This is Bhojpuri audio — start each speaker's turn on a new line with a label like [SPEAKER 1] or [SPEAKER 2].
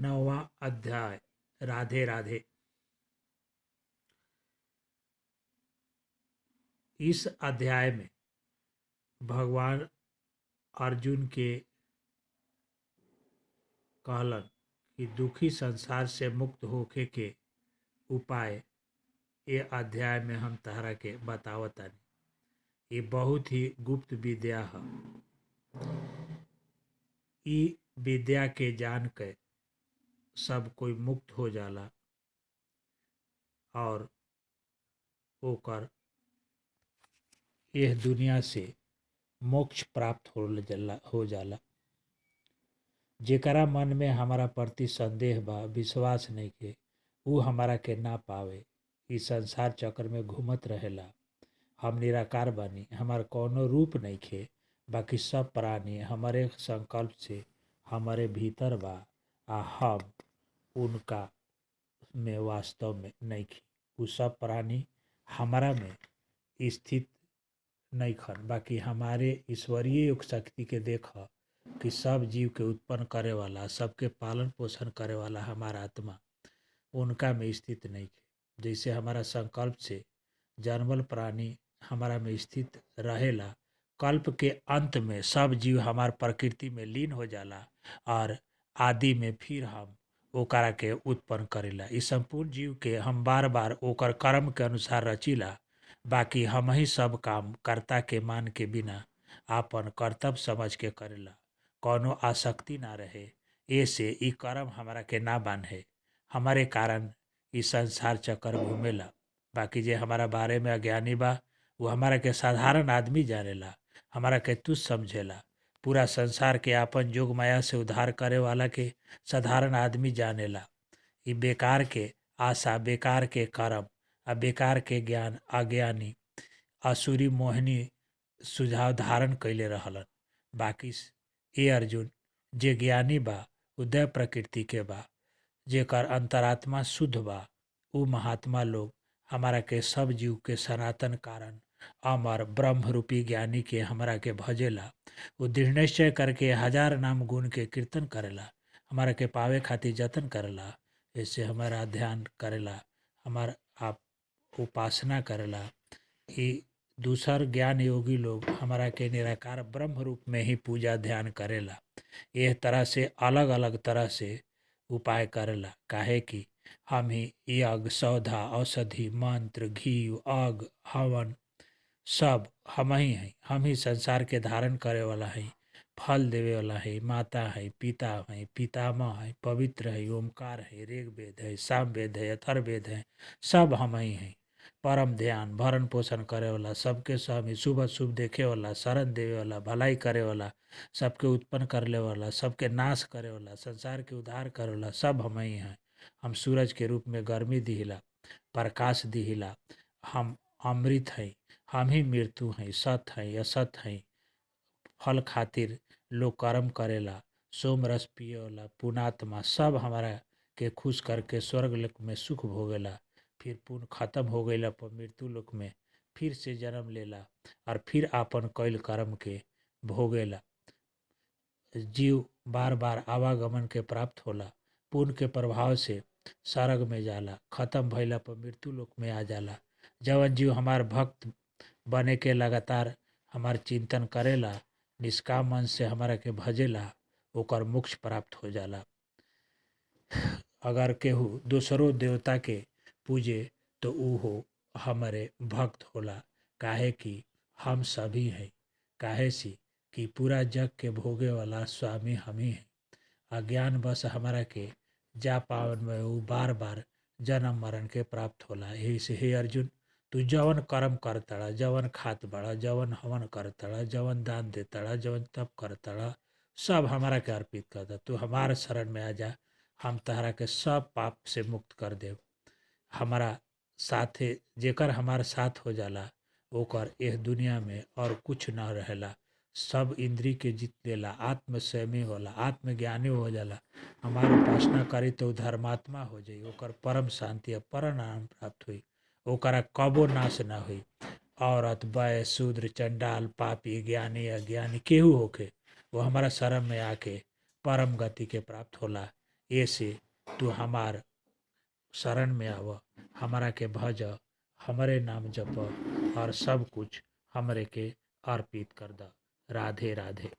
[SPEAKER 1] 9वां अध्याय राधे राधे। इस अध्याय में भगवान अर्जुन के कहलन कि दुखी संसार से मुक्त होके के उपाय ये अध्याय में हम तहरा के बतावतानी। ये बहुत ही गुप्त विद्या है। ई विद्या के जान के सब कोई मुक्त हो जाला और ओकर यह दुनिया से मोक्ष प्राप्त हो जाला। जेकरा मन में हमारा प्रति संदेह बा, विश्वास नहीं के, ऊ हमारा के ना पावे। इस संसार चक्र में घूमत रहेला। हम निराकार बानी, हमार कौनो रूप नहीं खे, बाकी सब प्राणी हमारे संकल्प से हमारे भीतर बा आ हम उनका में वास्तव में नहीं खे। ऊ सब प्राणी हमारा में स्थित नहीं खन, बाकी हमारे ईश्वरीय योग शक्ति के देखा कि सब जीव के उत्पन्न करे वाला, सबके पालन पोषण करे वाला हमारा आत्मा उनका में स्थित नहीं है। जैसे हमारा संकल्प से जन्मल प्राणी हमारा में स्थित रहेला, कल्प के अंत में सब जीव हमार प्रकृति में लीन हो जाला और आदि में फिर हम ओकरा के उत्पन्न करेला। इस संपूर्ण जीव के हम बार बार ओकर कर्म के अनुसार रचिला, बाकी हम ही सब काम कर्ता के मान के बिना आपन कर्तव्य समझ के करेला। कौनो आसक्ति ना रहे, ऐसे ई कर्म हमारा के ना बांधे। हमारे कारण ई संसार चक्कर घूमेला। बाकी जे हमारा बारे में अज्ञानी बा, वो हमारा के साधारण आदमी जानेला, हमारा के तुच्छ समझेला। पूरा संसार के आपन जोग माया से उद्धार करे वाला के साधारण आदमी जानेला। ई बेकार के आशा, बेकार के कर्म आ बेकार के ज्ञान अज्ञानी असुरी मोहिनी सुझाव धारण कैले रहलन। बाकी ए अर्जुन, जे ज्ञानी बा, उदय प्रकृति के बा, जेकर अंतरात्मा शुद्ध बा, उ महात्मा लोग हमारा के सब जीव के सनातन कारण अमर ब्रह्म रूपी ज्ञानी के हमारा के भजेला। वो दृढ़ निश्चय करके हजार नाम गुण के कीर्तन करेला, हमारा के पावे खातिर जतन करेला। ऐसे हमारा ध्यान करेला, हमार आप उपासना करेला। ई दूसर ज्ञान योगी लोग हमारा के निराकार ब्रह्म रूप में ही पूजा ध्यान करेला। यह तरह से अलग अलग तरह से उपाय करेला, काहे कि हम ही यज्ञ, सौधा, औषधि, मंत्र, घी, अग, हवन सब हम ही हैं। हम ही संसार के धारण करे वाला है, फल देवे वाला है, माता है, पिता है, पितामह है, पवित्र है, ओमकार है, ऋग वेद है, साम वेद है, अथर्ववेद है, सब हम ही हैं। परम ध्यान भरण पोषण करे वाला, सबके स्वामी, शुभ शुभ देखे वाला, शरण देवे वाला, भलाई करे वाला, सबके उत्पन्न करले वाला, सबके नाश करे वाला, संसार के उद्धार करे वाला, सब हम ही हैं। हम सूरज के रूप में गर्मी दिहिला, प्रकाश दिहिला, हम अमृत हैं, हम ही मृत्यु हैं, सत हैं, असत हैं। फल खातिर लोग कर्म करेला, सोम रस पिए वाला पुणात्मा सब हमारा के खुश करके स्वर्ग लोक में सुख भोगेला। फिर पुण्य खत्म हो गईला पर मृत्यु लोक में फिर से जन्म लेला और फिर आपन कैल कर्म के भोगेला। जीव बार बार आवागमन के प्राप्त होला, पुण्य के प्रभाव से स्वर्ग में जाला, खत्म भइला पर मृत्यु लोक में आ जाला। जवन जीव हमार भक्त बने के लगातार हमार चिंतन करेला, निष्काम मन से हमारा के भजेला, ओकर मोक्ष प्राप्त हो जाला। अगर केहू दूसरो देवता के पूजे तो ऊ हो हमारे भक्त होला, काहे कि हम सभी हैं। काहे सी कि पूरा जग के भोगे वाला स्वामी हम ही हैं। अज्ञान बस हमारा के जा पावन में वो बार बार जन्म मरण के प्राप्त होला। यही से हे अर्जुन, तू जवन कर्म करतड़ा, जवन खात बड़ा, जवन हवन करतड़ा, जवन दान देतड़ा, जवन तप करतड़ा, सब हमारा के अर्पित कर दा। तू हमारे शरण में आ जा, हम तहरा के सब पाप से मुक्त कर देव। हमारा साथे जेकर हमार साथ हो जाला, ओकर एह दुनिया में और कुछ न रहेला। सब इंद्री के जीत लेला, आत्म संयमी होला, आत्मज्ञानी हो जाला। हमार उपासना करी तो धर्मात्मा हो जाई, ओकर परम शांति और परम आनंद प्राप्त हुई, ओकरा कबो नाश ना हुई। औरत, वय, शूद्र, चंडाल, पापी, ज्ञानी, अज्ञानी केहू होके, वो हमारा शरण में आके परम गति के प्राप्त होला। ऐसे तू हमार शरण में आव, हमारा के भज, हमरे नाम जप और सब कुछ हमरे के अर्पित कर द। राधे राधे।